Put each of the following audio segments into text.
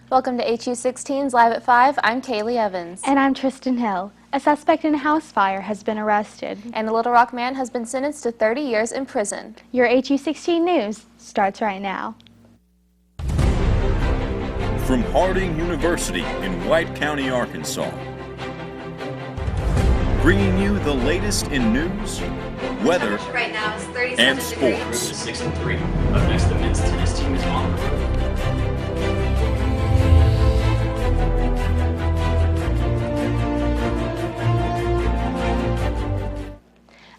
Welcome to HU16's Live at 5. I'm Kaylee Evans. And I'm Tristan Hill. A suspect in a house fire has been arrested. And a Little Rock man has been sentenced to 30 years in prison. Your HU16 news starts right now. From Harding University in White County, Arkansas, bringing you the latest in news, weather, right now is 37 and sports. 6-3. Up next, the men's tennis team is on the road.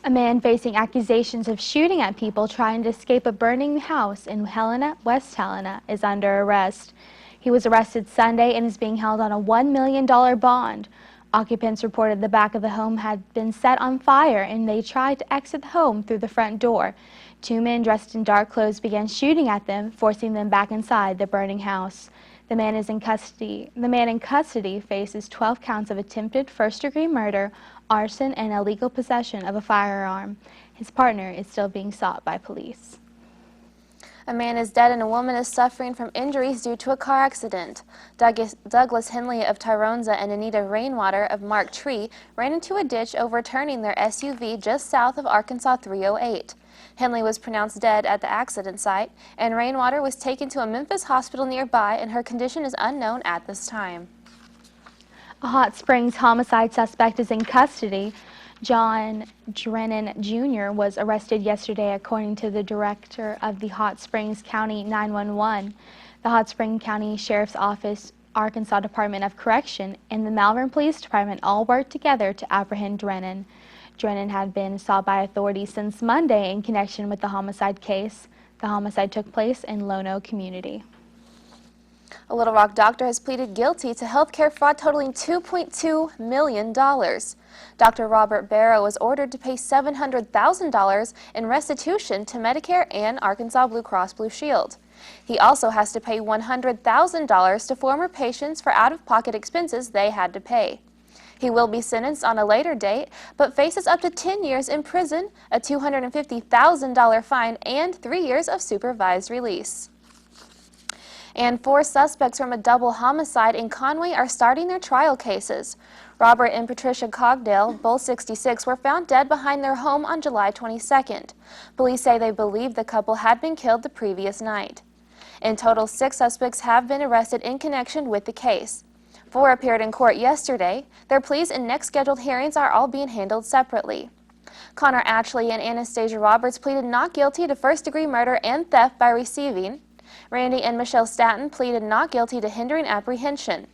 A man facing accusations of shooting at people trying to escape a burning house in Helena, West Helena, is under arrest. He was arrested Sunday and is being held on a $1 million bond. Occupants reported the back of the home had been set on fire and they tried to exit the home through the front door. Two men dressed in dark clothes began shooting at them, forcing them back inside the burning house. The man is in custody. The man in custody faces 12 counts of attempted first-degree murder, arson, and illegal possession of a firearm. His partner is still being sought by police. A man is dead and a woman is suffering from injuries due to a car accident. Douglas Henley of Tyronza and Anita Rainwater of Mark Tree ran into a ditch overturning their SUV just south of Arkansas 308. Henley was pronounced dead at the accident site, and Rainwater was taken to a Memphis hospital nearby, and her condition is unknown at this time. A Hot Springs homicide suspect is in custody. John Drennan Jr. was arrested yesterday, according to the director of the Hot Springs County 911. The Hot Springs County Sheriff's Office, Arkansas Department of Correction, and the Malvern Police Department all worked together to apprehend Drennan. Drennan had been sought by authorities since Monday in connection with the homicide case. The homicide took place in Lono community. A Little Rock doctor has pleaded guilty to healthcare fraud totaling $2.2 million. Dr. Robert Barrow was ordered to pay $700,000 in restitution to Medicare and Arkansas Blue Cross Blue Shield. He also has to pay $100,000 to former patients for out-of-pocket expenses they had to pay. He will be sentenced on a later date, but faces up to 10 years in prison, a $250,000 fine, and 3 years of supervised release. And 4 suspects from a double homicide in Conway are starting their trial cases. Robert and Patricia Cogdale, both 66, were found dead behind their home on July 22nd. Police say they believe the couple had been killed the previous night. In total, 6 suspects have been arrested in connection with the case. 4 appeared in court yesterday. Their pleas and next scheduled hearings are all being handled separately. Connor Atchley and Anastasia Roberts pleaded not guilty to first-degree murder and theft by receiving. Randy and Michelle Staton pleaded not guilty to hindering apprehension.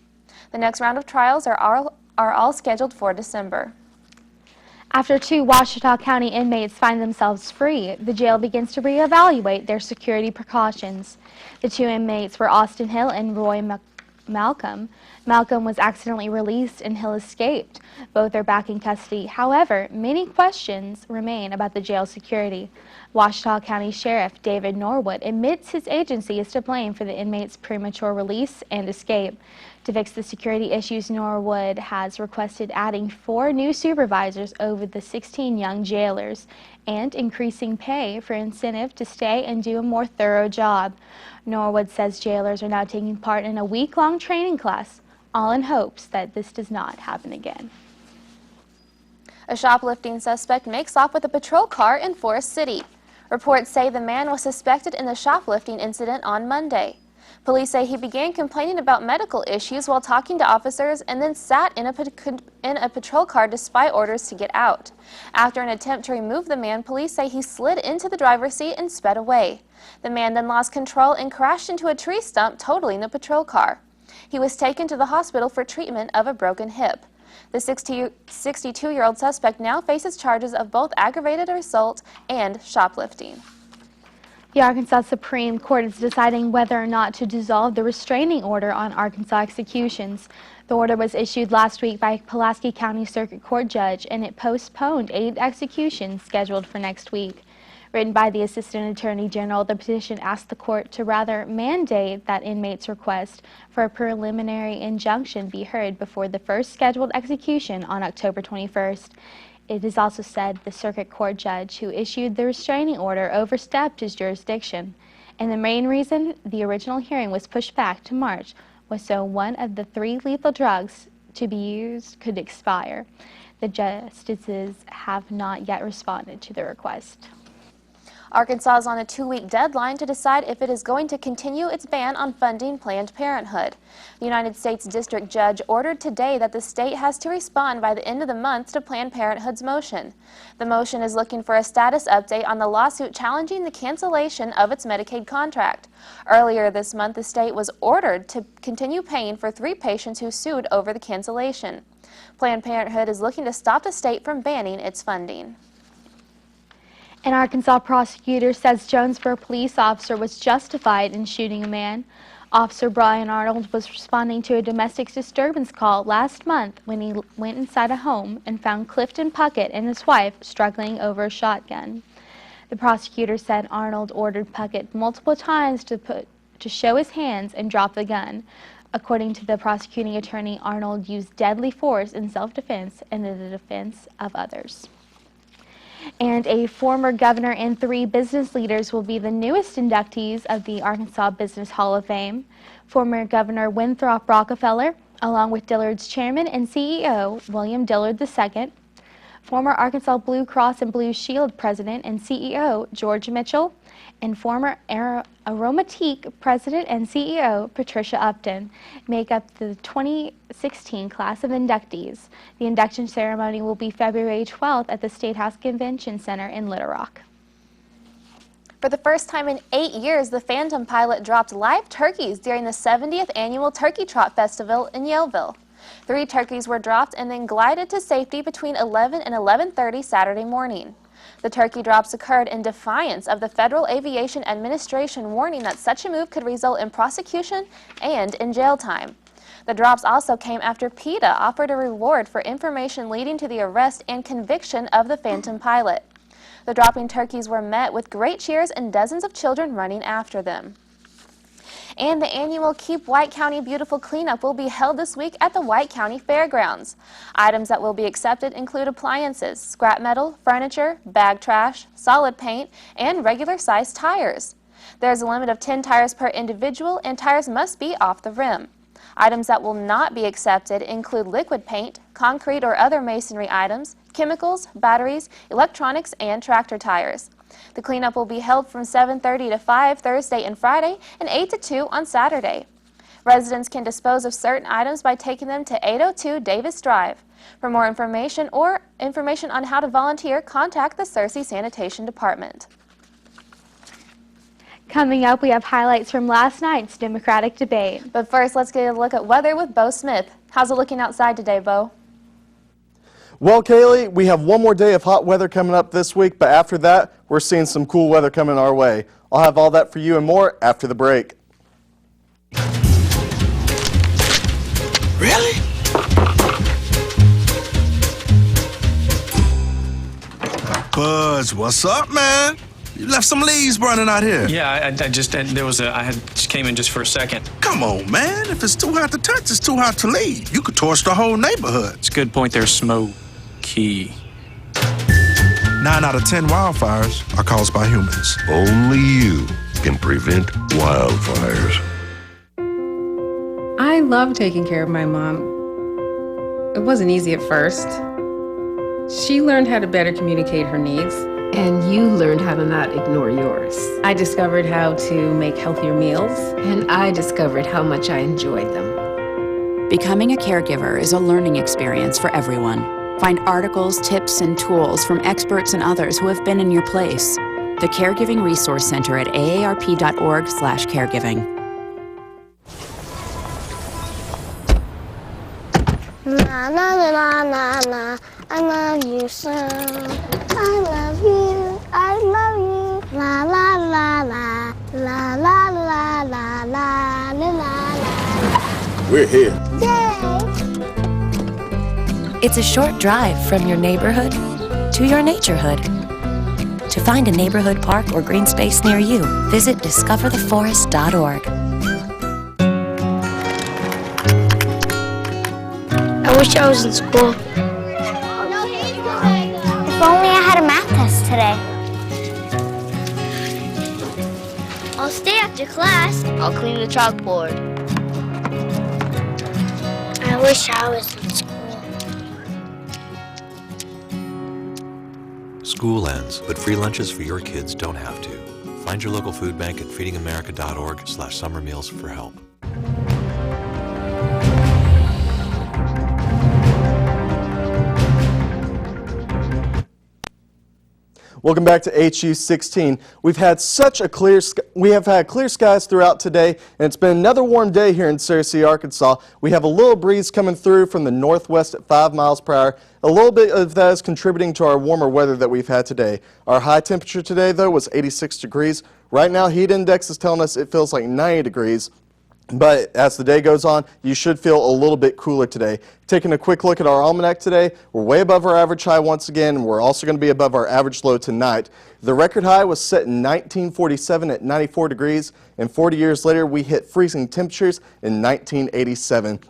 The next round of trials are all scheduled for December. After 2 Ouachita County inmates find themselves free, the jail begins to reevaluate their security precautions. The 2 inmates were Austin Hill and Roy Malcolm. Malcolm was accidentally released and Hill escaped. Both are back in custody. However, many questions remain about the jail security. Ouachita County Sheriff David Norwood admits his agency is to blame for the inmates' premature release and escape. To fix the security issues, Norwood has requested adding 4 new supervisors over the 16 young jailers and increasing pay for incentive to stay and do a more thorough job. Norwood says jailers are now taking part in a week-long training class, all in hopes that this does not happen again. A shoplifting suspect makes off with a patrol car in Forest City. Reports say the man was suspected in the shoplifting incident on Monday. Police say he began complaining about medical issues while talking to officers and then sat in a patrol car despite orders to get out. After an attempt to remove the man, police say he slid into the driver's seat and sped away. The man then lost control and crashed into a tree stump, totaling the patrol car. He was taken to the hospital for treatment of a broken hip. The 62-year-old suspect now faces charges of both aggravated assault and shoplifting. The Arkansas Supreme Court is deciding whether or not to dissolve the restraining order on Arkansas executions. The order was issued last week by Pulaski County Circuit Court judge, and it postponed 8 executions scheduled for next week. Written by the Assistant Attorney General, the petition asked the court to rather mandate that inmates' request for a preliminary injunction be heard before the first scheduled execution on October 21st. It is also said the circuit court judge who issued the restraining order overstepped his jurisdiction, and the main reason the original hearing was pushed back to March was so one of the 3 lethal drugs to be used could expire. The justices have not yet responded to the request. Arkansas is on a 2-week deadline to decide if it is going to continue its ban on funding Planned Parenthood. The United States District Judge ordered today that the state has to respond by the end of the month to Planned Parenthood's motion. The motion is looking for a status update on the lawsuit challenging the cancellation of its Medicaid contract. Earlier this month, the state was ordered to continue paying for 3 patients who sued over the cancellation. Planned Parenthood is looking to stop the state from banning its funding. An Arkansas prosecutor says Jonesboro police officer was justified in shooting a man. Officer Brian Arnold was responding to a domestic disturbance call last month when he went inside a home and found Clifton Puckett and his wife struggling over a shotgun. The prosecutor said Arnold ordered Puckett multiple times to show his hands and drop the gun. According to the prosecuting attorney, Arnold used deadly force in self-defense and in the defense of others. And a former governor and 3 business leaders will be the newest inductees of the Arkansas Business Hall of Fame. Former Governor Winthrop Rockefeller, along with Dillard's chairman and CEO, William Dillard II. Former Arkansas Blue Cross and Blue Shield president and CEO, George Mitchell. And former Aromatique president and CEO, Patricia Upton, make up the 2016 class of inductees. The induction ceremony will be February 12th at the State House Convention Center in Little Rock. For the first time in 8 years, the Phantom pilot dropped live turkeys during the 70th Annual Turkey Trot Festival in Yaleville. 3 turkeys were dropped and then glided to safety between 11 and 11:30 Saturday morning. The turkey drops occurred in defiance of the Federal Aviation Administration warning that such a move could result in prosecution and in jail time. The drops also came after PETA offered a reward for information leading to the arrest and conviction of the Phantom pilot. The dropping turkeys were met with great cheers and dozens of children running after them. And the annual Keep White County Beautiful cleanup will be held this week at the White County Fairgrounds. Items that will be accepted include appliances, scrap metal, furniture, bag trash, solid paint, and regular-sized tires. There's a limit of 10 tires per individual, and tires must be off the rim. Items that will not be accepted include liquid paint, concrete or other masonry items, chemicals, batteries, electronics, and tractor tires. The cleanup will be held from 7:30 to 5 Thursday and Friday and 8 to 2 on Saturday. Residents can dispose of certain items by taking them to 802 Davis Drive. For more information or information on how to volunteer, contact the Searcy Sanitation Department. Coming up, we have highlights from last night's Democratic debate. But first, let's get a look at weather with Bo Smith. How's it looking outside today, Bo? Well, Kaylee, we have one more day of hot weather coming up this week, but after that, we're seeing some cool weather coming our way. I'll have all that for you and more after the break. Really? Buzz, what's up, man? You left some leaves burning out here. Yeah, I just came in just for a second. Come on, man. If it's too hot to touch, it's too hot to leave. You could torch the whole neighborhood. It's a good point there, Smoky. 9 out of 10 wildfires are caused by humans. Only you can prevent wildfires. I love taking care of my mom. It wasn't easy at first. She learned how to better communicate her needs. And you learned how to not ignore yours. I discovered how to make healthier meals. And I discovered how much I enjoyed them. Becoming a caregiver is a learning experience for everyone. Find articles, tips, and tools from experts and others who have been in your place. The Caregiving Resource Center at aarp.org/caregiving. Na na na na na, I love you so. I love you, I love you. La la la la, la la la la la la la. We're here. Yay! It's a short drive from your neighborhood to your naturehood. To find a neighborhood park or green space near you, visit discovertheforest.org. I wish I was in school. If only I had a math test today. I'll stay after class. I'll clean the chalkboard. I wish I was in school. School ends, but free lunches for your kids don't have to. Find your local food bank at feedingamerica.org/summer meals for help. Welcome back to HU 16. We have had clear skies throughout today, and it's been another warm day here in Searcy, Arkansas. We have a little breeze coming through from the northwest at 5 miles per hour. A little bit of that is contributing to our warmer weather that we've had today. Our high temperature today, though, was 86 degrees. Right now, heat index is telling us it feels like 90 degrees. But as the day goes on, you should feel a little bit cooler today. Taking a quick look at our almanac today, we're way above our average high once again, and we're also going to be above our average low tonight. The record high was set in 1947 at 94 degrees, and 40 years later, we hit freezing temperatures in 1987.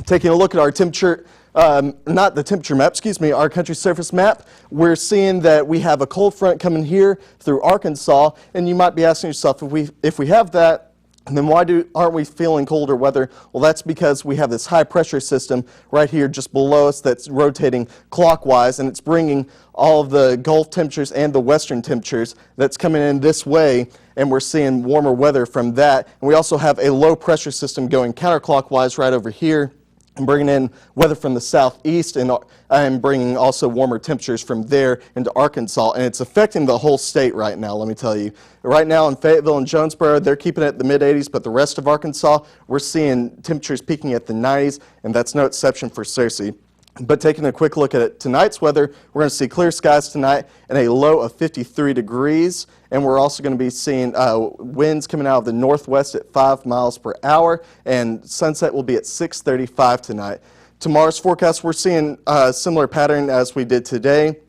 Taking a look at our temperature, not the temperature map, excuse me, our country surface map, we're seeing that we have a cold front coming here through Arkansas, and you might be asking yourself, if we have that, and then why aren't we feeling colder weather? Well, that's because we have this high pressure system right here just below us that's rotating clockwise, and it's bringing all of the Gulf temperatures and the western temperatures that's coming in this way, and we're seeing warmer weather from that. And we also have a low pressure system going counterclockwise right over here, and bringing in weather from the southeast and bringing also warmer temperatures from there into Arkansas. And it's affecting the whole state right now, let me tell you. Right now in Fayetteville and Jonesboro, they're keeping it at the mid-80s, but the rest of Arkansas, we're seeing temperatures peaking at the 90s, and that's no exception for Searcy. But taking a quick look at tonight's weather, we're going to see clear skies tonight and a low of 53 degrees. And we're also going to be seeing winds coming out of the northwest at 5 miles per hour. And sunset will be at 6:35 tonight. Tomorrow's forecast, we're seeing a similar pattern as we did today.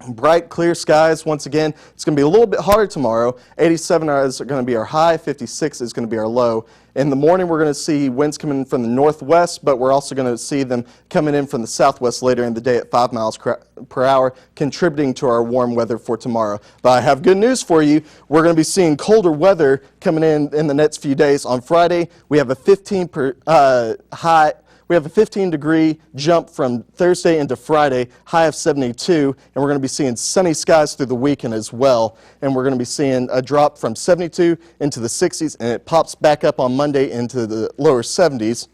Bright, clear skies. Once again, it's going to be a little bit hotter tomorrow. 87 is going to be our high. 56 is going to be our low. In the morning, we're going to see winds coming in from the northwest, but we're also going to see them coming in from the southwest later in the day at 5 miles per hour, contributing to our warm weather for tomorrow. But I have good news for you. We're going to be seeing colder weather coming in the next few days. On Friday, we have a 15-degree jump from Thursday into Friday, high of 72, and we're going to be seeing sunny skies through the weekend as well. And we're going to be seeing a drop from 72 into the 60s, and it pops back up on Monday into the lower 70s.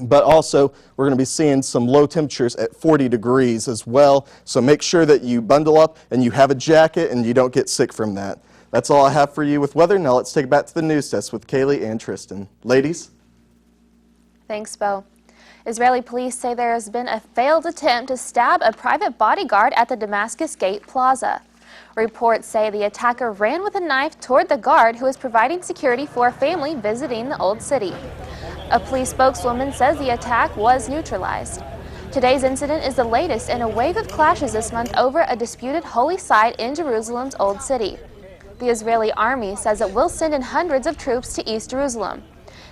But also, we're going to be seeing some low temperatures at 40 degrees as well. So make sure that you bundle up and you have a jacket and you don't get sick from that. That's all I have for you with weather. Now let's take it back to the news desk with Kaylee and Tristan. Ladies? Thanks, Bo. Israeli police say there has been a failed attempt to stab a private bodyguard at the Damascus Gate Plaza. Reports say the attacker ran with a knife toward the guard who was providing security for a family visiting the Old City. A police spokeswoman says the attack was neutralized. Today's incident is the latest in a wave of clashes this month over a disputed holy site in Jerusalem's Old City. The Israeli army says it will send in hundreds of troops to East Jerusalem.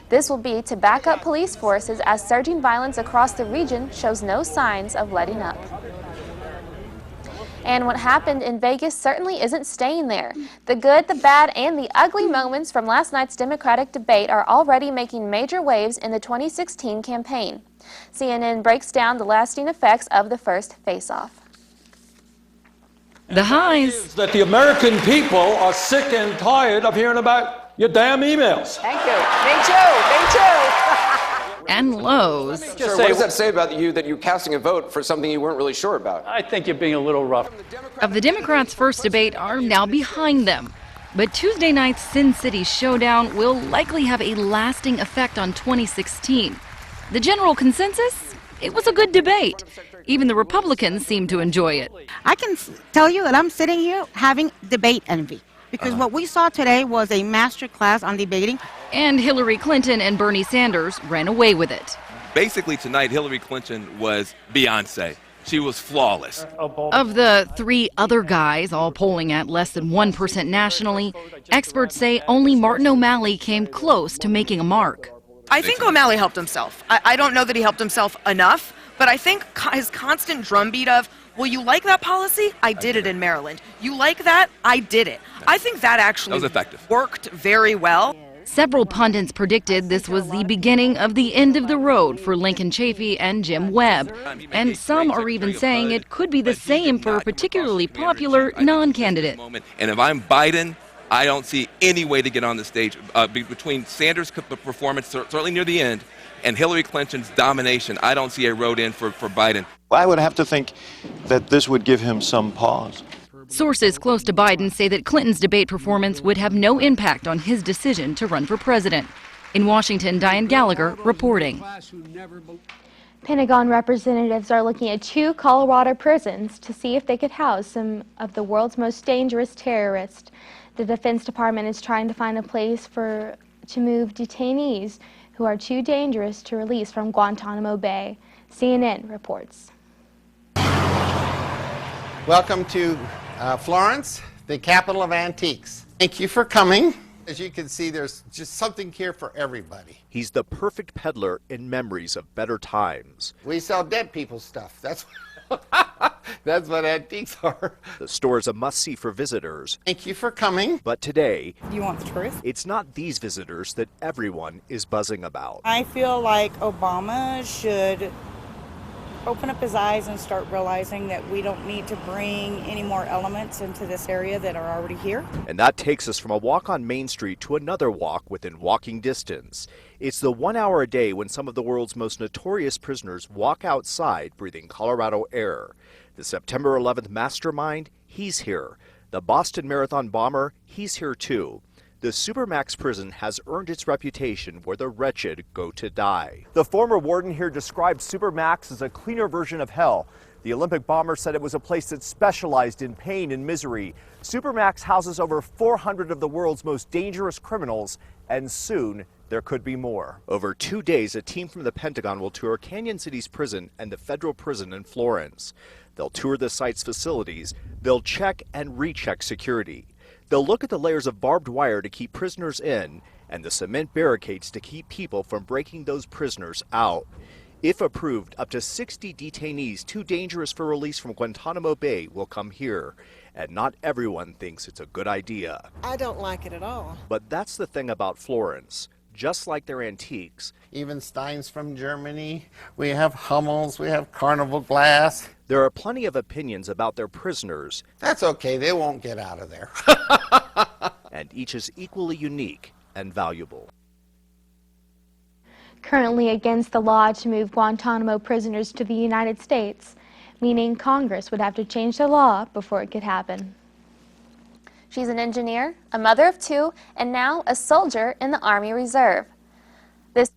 This will be to back up police forces as surging violence across the region shows no signs of letting up. And what happened in Vegas certainly isn't staying there. The good, the bad, and the ugly moments from last night's Democratic debate are already making major waves in the 2016 campaign. CNN breaks down the lasting effects of the first face-off. The highs. That the American people are sick and tired of hearing about your damn emails. Thank you. Me too. And lows. Sure, what does that say about you that you're casting a vote for something you weren't really sure about? I think you're being a little rough. Of the Democrats' first debate are now behind them. But Tuesday night's Sin City showdown will likely have a lasting effect on 2016. The general consensus? It was a good debate. Even the Republicans seem to enjoy it. I can tell you that I'm sitting here having debate envy. Because what we saw today was a master class on debating. And Hillary Clinton and Bernie Sanders ran away with it. Basically tonight, Hillary Clinton was Beyonce. She was flawless. Of the three other guys, all polling at less than 1% nationally, experts say only Martin O'Malley came close to making a mark. I think O'Malley helped himself. I don't know that he helped himself enough, but I think his constant drumbeat of, well, you like that policy? I did it in Maryland. You like that? I did it. I think that actually was effective. Worked very well. Several pundits predicted this was the beginning of the end of the road for Lincoln Chafee and Jim Webb. And some are even saying it could be the same for a particularly popular non-candidate. And if I'm Biden, I don't see any way to get on the stage between Sanders' performance, certainly near the end, and Hillary Clinton's domination. I don't see a road in for Biden. I would have to think that this would give him some pause. Sources close to Biden say that Clinton's debate performance would have no impact on his decision to run for president. In Washington, Diane Gallagher reporting. Pentagon representatives are looking at 2 Colorado prisons to see if they could house some of the world's most dangerous terrorists. The Defense Department is trying to find a place to move detainees who are too dangerous to release from Guantanamo Bay. CNN reports. Welcome to Florence, the capital of antiques. Thank you for coming. As you can see, there's just something here for everybody. He's the perfect peddler in memories of better times. We sell dead people's stuff. That's what antiques are. The store is a must-see for visitors. Thank you for coming. But today, Do you want the truth? it's not these visitors that everyone is buzzing about. I feel like Obama should open up his eyes and start realizing that we don't need to bring any more elements into this area that are already here. And that takes us from a walk on Main Street to another walk within walking distance. It's the 1 hour a day when some of the world's most notorious prisoners walk outside breathing Colorado air. The September 11th mastermind, he's here. The Boston Marathon bomber, he's here too. The Supermax prison has earned its reputation where the wretched go to die. The former warden here described Supermax as a cleaner version of hell. The Olympic bomber said it was a place that specialized in pain and misery. Supermax houses over 400 of the world's most dangerous criminals, and soon there could be more. Over 2 days, a team from the Pentagon will tour Canyon City's prison and the federal prison in Florence. They'll tour the site's facilities. They'll check and recheck security. They'll look at the layers of barbed wire to keep prisoners in and the cement barricades to keep people from breaking those prisoners out. If approved, up to 60 detainees too dangerous for release from Guantanamo Bay will come here. And not everyone thinks it's a good idea. I don't like it at all. But that's the thing about Florence. Just like their antiques, Even Steins from Germany. We have Hummels. We have Carnival glass. there are plenty of opinions about their prisoners. That's okay. They won't get out of there. And each is equally unique and valuable. Currently against the law to move Guantanamo prisoners to the United States, meaning Congress would have to change the law before it could happen. She's an engineer, a mother of 2, and now a soldier in the Army Reserve. This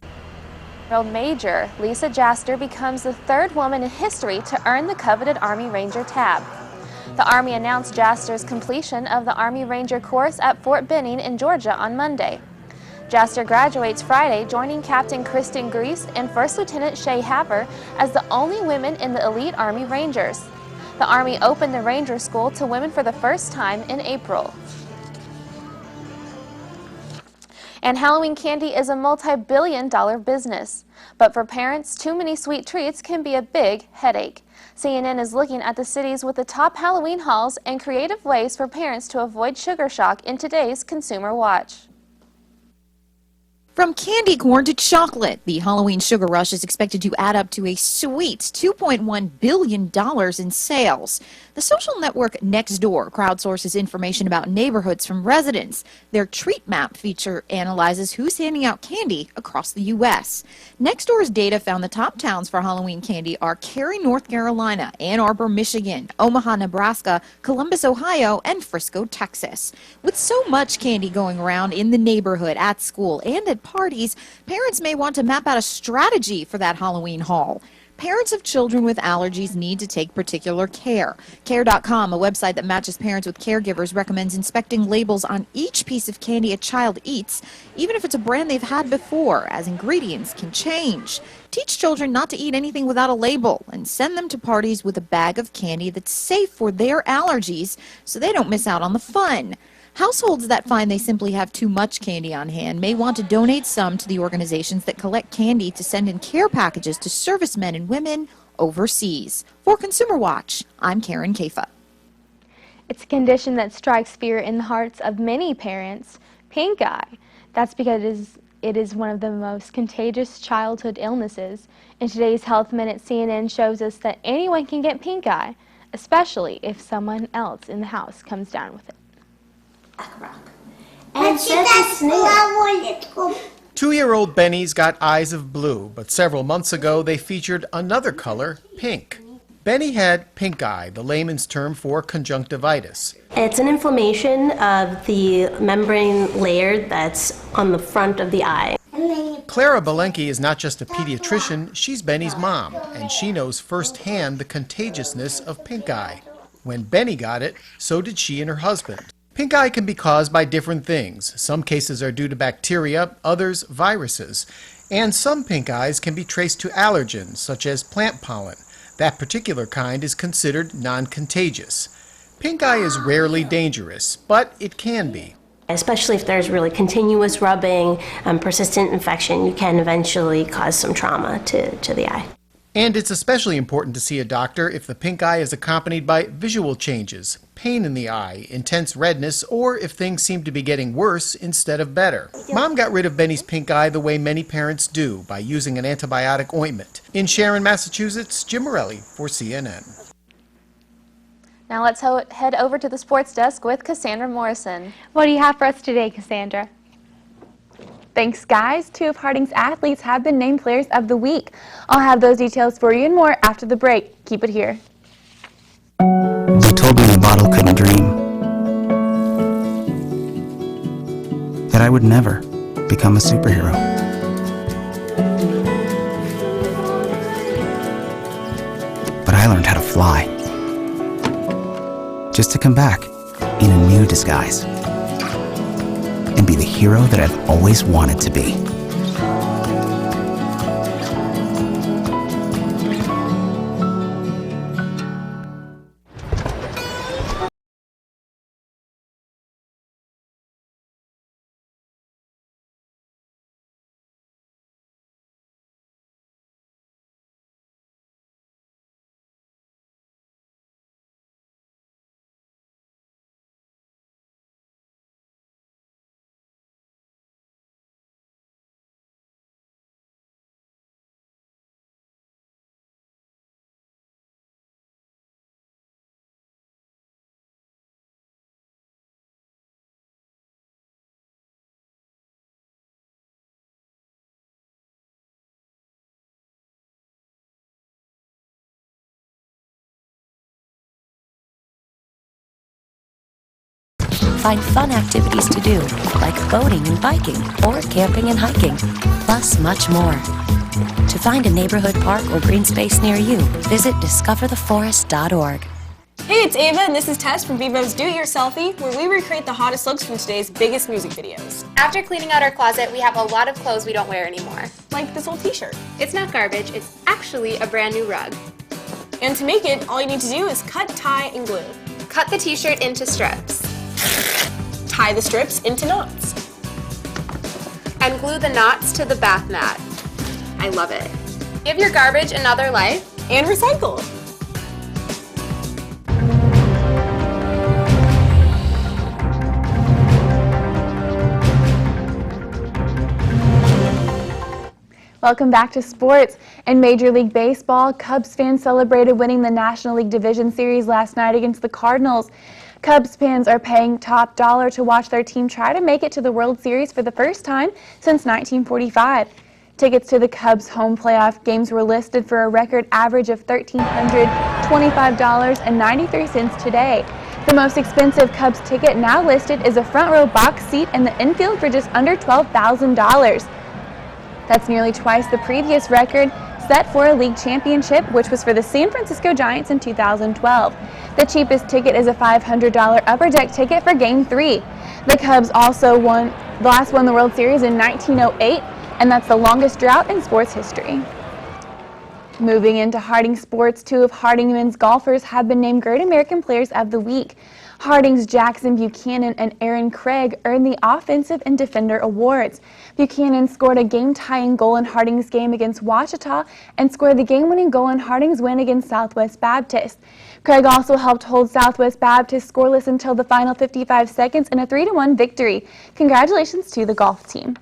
Major Lisa Jaster becomes the 3rd woman in history to earn the coveted Army Ranger tab. The Army announced Jaster's completion of the Army Ranger course at Fort Benning in Georgia on Monday. Jaster graduates Friday, joining Captain Kristen Grease and First Lieutenant Shay Haver as the only women in the elite Army Rangers. The Army opened the Ranger School to women for the first time in April. And Halloween candy is a multi-billion-dollar business. But for parents, too many sweet treats can be a big headache. CNN is looking at the cities with the top Halloween hauls and creative ways for parents to avoid sugar shock in today's Consumer Watch. From candy corn to chocolate, the Halloween sugar rush is expected to add up to a sweet $2.1 billion in sales. The social network Nextdoor crowdsources information about neighborhoods from residents. Their Treat Map feature analyzes who's handing out candy across the U.S. Nextdoor's data found the top towns for Halloween candy are Cary, North Carolina, Ann Arbor, Michigan, Omaha, Nebraska, Columbus, Ohio, and Frisco, Texas. With so much candy going around in the neighborhood, at school, and at parties, parents may want to map out a strategy for that Halloween haul. Parents of children with allergies need to take particular care. Care.com, a website that matches parents with caregivers, recommends inspecting labels on each piece of candy a child eats, even if it's a brand they've had before, as ingredients can change. Teach children not to eat anything without a label and send them to parties with a bag of candy that's safe for their allergies so they don't miss out on the fun. Households that find they simply have too much candy on hand may want to donate some to the organizations that collect candy to send in care packages to servicemen and women overseas. For Consumer Watch, I'm Karen Kafa. It's a condition that strikes fear in the hearts of many parents. Pink eye. That's because it is one of the most contagious childhood illnesses. In today's Health Minute, CNN shows us that anyone can get pink eye, especially if someone else in the house comes down with it. Two-year-old Benny's got eyes of blue, but several months ago they featured another color, pink. Benny had pink eye, the layman's term for conjunctivitis. It's an inflammation of the membrane layer that's on the front of the eye. Clara Belenke is not just a pediatrician, she's Benny's mom, and she knows firsthand the contagiousness of pink eye. When Benny got it, so did she and her husband. Pink eye can be caused by different things. Some cases are due to bacteria, others viruses. And some pink eyes can be traced to allergens, such as plant pollen. That particular kind is considered non-contagious. Pink eye is rarely dangerous, but it can be. Especially if there's really continuous rubbing, persistent infection, you can eventually cause some trauma to the eye. And it's especially important to see a doctor if the pink eye is accompanied by visual changes, pain in the eye, intense redness, or if things seem to be getting worse instead of better. Mom got rid of Benny's pink eye the way many parents do, by using an antibiotic ointment. In Sharon, Massachusetts, Jim Morelli for CNN. Now let's head over to the sports desk with Cassandra Morrison. What do you have for us today, Cassandra? Thanks, guys. 2 of Harding's athletes have been named Players of the Week. I'll have those details for you and more after the break. Keep it here. You told me the bottle couldn't dream. That I would never become a superhero. But I learned how to fly. Just to come back in a new disguise. And be the hero that I've always wanted to be. Find fun activities to do, like boating and biking, or camping and hiking, plus much more. To find a neighborhood park or green space near you, visit discovertheforest.org. Hey, it's Ava, and this is Tess from Bebo's Do-It-Yourselfie, where we recreate the hottest looks from today's biggest music videos. After cleaning out our closet, we have a lot of clothes we don't wear anymore. Like this old t-shirt. It's not garbage, it's actually a brand new rug. And to make it, all you need to do is cut, tie, and glue. Cut the t-shirt into strips. Tie the strips into knots. And glue the knots to the bath mat. I love it. Give your garbage another life. And recycle. Welcome back to sports. In Major League Baseball, Cubs fans celebrated winning the National League Division Series last night against the Cardinals. Cubs fans are paying top dollar to watch their team try to make it to the World Series for the first time since 1945. Tickets to the Cubs' home playoff games were listed for a record average of $1,325.93 today. The most expensive Cubs ticket now listed is a front row box seat in the infield for just under $12,000. That's nearly twice the previous record set for a league championship, which was for the San Francisco Giants in 2012. The cheapest ticket is a $500 upper deck ticket for Game 3. The Cubs also last won the World Series in 1908, and that's the longest drought in sports history. Moving into Harding sports, 2 of Harding men's golfers have been named Great American Players of the Week. Harding's Jackson Buchanan and Aaron Craig earned the Offensive and Defender awards. Buchanan scored a game-tying goal in Harding's game against Ouachita and scored the game-winning goal in Harding's win against Southwest Baptist. Craig also helped hold Southwest Baptist scoreless until the final 55 seconds in a 3-1 victory. Congratulations to the golf team.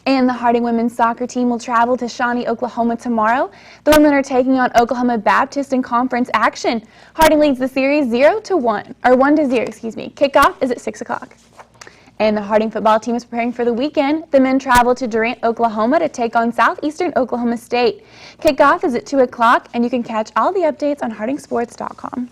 And the Harding women's soccer team will travel to Shawnee, Oklahoma tomorrow. The women are taking on Oklahoma Baptist in conference action. Harding leads the series 1-0. Kickoff is at 6 o'clock. And the Harding football team is preparing for the weekend. The men travel to Durant, Oklahoma to take on Southeastern Oklahoma State. Kickoff is at 2 o'clock, and you can catch all the updates on hardingsports.com.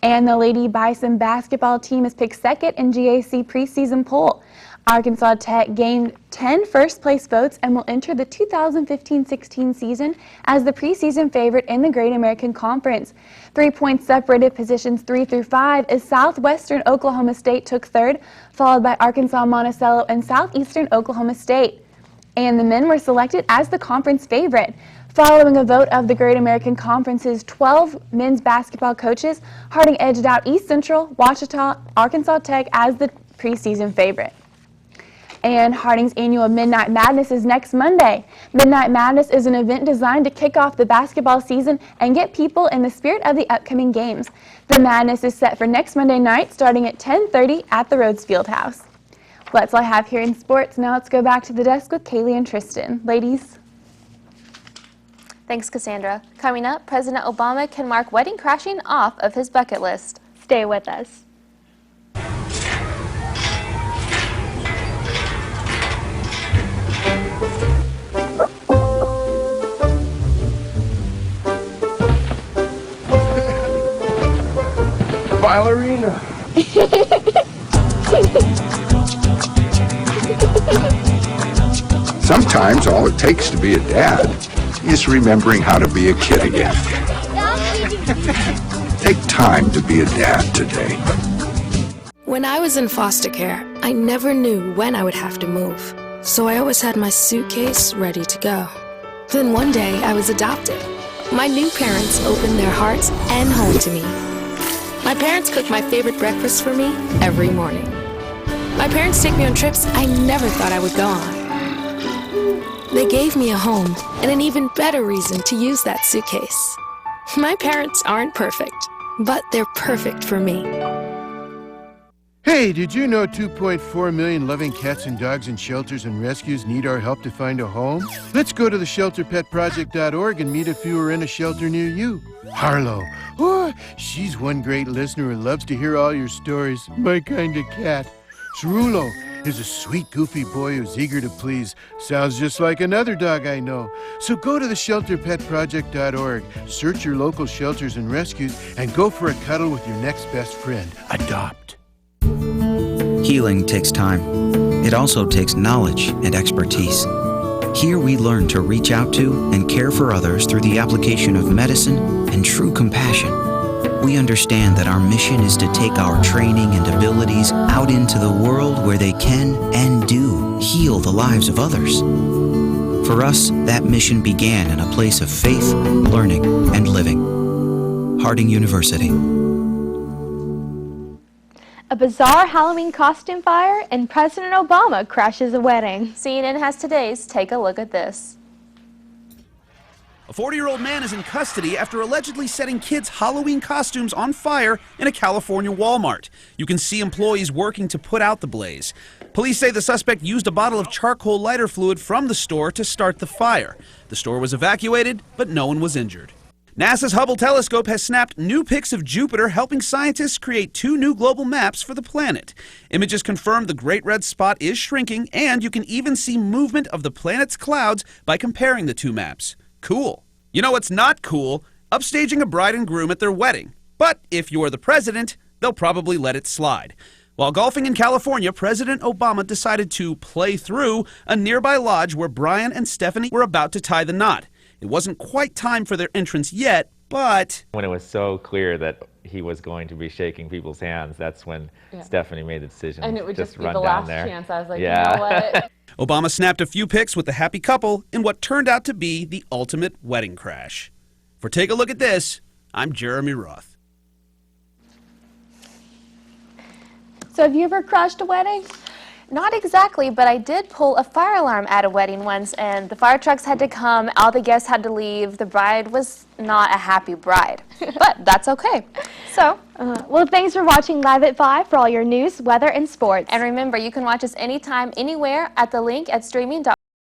And the Lady Bison basketball team is picked second in GAC preseason poll. Arkansas Tech gained 10 first-place votes and will enter the 2015-16 season as the preseason favorite in the Great American Conference. 3 points separated positions 3 through 5 as Southwestern Oklahoma State took third, followed by Arkansas Monticello and Southeastern Oklahoma State. And the men were selected as the conference favorite. Following a vote of the Great American Conference's 12 men's basketball coaches, Harding edged out East Central, Ouachita, Arkansas Tech as the preseason favorite. And Harding's annual Midnight Madness is next Monday. Midnight Madness is an event designed to kick off the basketball season and get people in the spirit of the upcoming games. The Madness is set for next Monday night starting at 10:30 at the Rhodes Fieldhouse. Well, that's all I have here in sports. Now let's go back to the desk with Kaylee and Tristan. Ladies. Thanks, Cassandra. Coming up, President Obama can mark wedding crashing off of his bucket list. Stay with us. Ballerina. Sometimes all it takes to be a dad is remembering how to be a kid again. Take time to be a dad today. When I was in foster care, I never knew when I would have to move, so I always had my suitcase ready to go. Then one day I was adopted. My new parents opened their hearts and home to me. My parents cook my favorite breakfast for me every morning. My parents take me on trips I never thought I would go on. They gave me a home and an even better reason to use that suitcase. My parents aren't perfect, but they're perfect for me. Hey, did you know 2.4 million loving cats and dogs in shelters and rescues need our help to find a home? Let's go to theshelterpetproject.org and meet a few who are in a shelter near you. Harlow, oh, she's one great listener who loves to hear all your stories. My kind of cat. Cerulo is a sweet, goofy boy who's eager to please. Sounds just like another dog I know. So go to theshelterpetproject.org, search your local shelters and rescues, and go for a cuddle with your next best friend. Adopt. Healing takes time. It also takes knowledge and expertise. Here we learn to reach out to and care for others through the application of medicine and true compassion. We understand that our mission is to take our training and abilities out into the world where they can and do heal the lives of others. For us, that mission began in a place of faith, learning, and living. Harding University. A bizarre Halloween costume fire and President Obama crashes a wedding. CNN has today's Take a Look at This. A 40-year-old man is in custody after allegedly setting kids' Halloween costumes on fire in a California Walmart. You can see employees working to put out the blaze. Police say the suspect used a bottle of charcoal lighter fluid from the store to start the fire. The store was evacuated, but no one was injured. NASA's Hubble telescope has snapped new pics of Jupiter, helping scientists create 2 new global maps for the planet. Images confirm the Great Red Spot is shrinking, and you can even see movement of the planet's clouds by comparing the 2 maps. Cool. You know what's not cool? Upstaging a bride and groom at their wedding. But if you're the president, they'll probably let it slide. While golfing in California, President Obama decided to play through a nearby lodge where Brian and Stephanie were about to tie the knot. It wasn't quite time for their entrance yet, but... When it was so clear that he was going to be shaking people's hands, that's when Stephanie made the decision. And it would just be run the down last there. chance. I was like, Yeah. you know what? Obama snapped a few pics with the happy couple in what turned out to be the ultimate wedding crash. For Take a Look at This, I'm Jeremy Roth. So have you ever crashed a wedding? Not exactly, but I did pull a fire alarm at a wedding once, and the fire trucks had to come, all the guests had to leave. The bride was not a happy bride, but that's okay. So, well, thanks for watching Live at 5 for all your news, weather, and sports. And remember, you can watch us anytime, anywhere at the link at streaming.rhode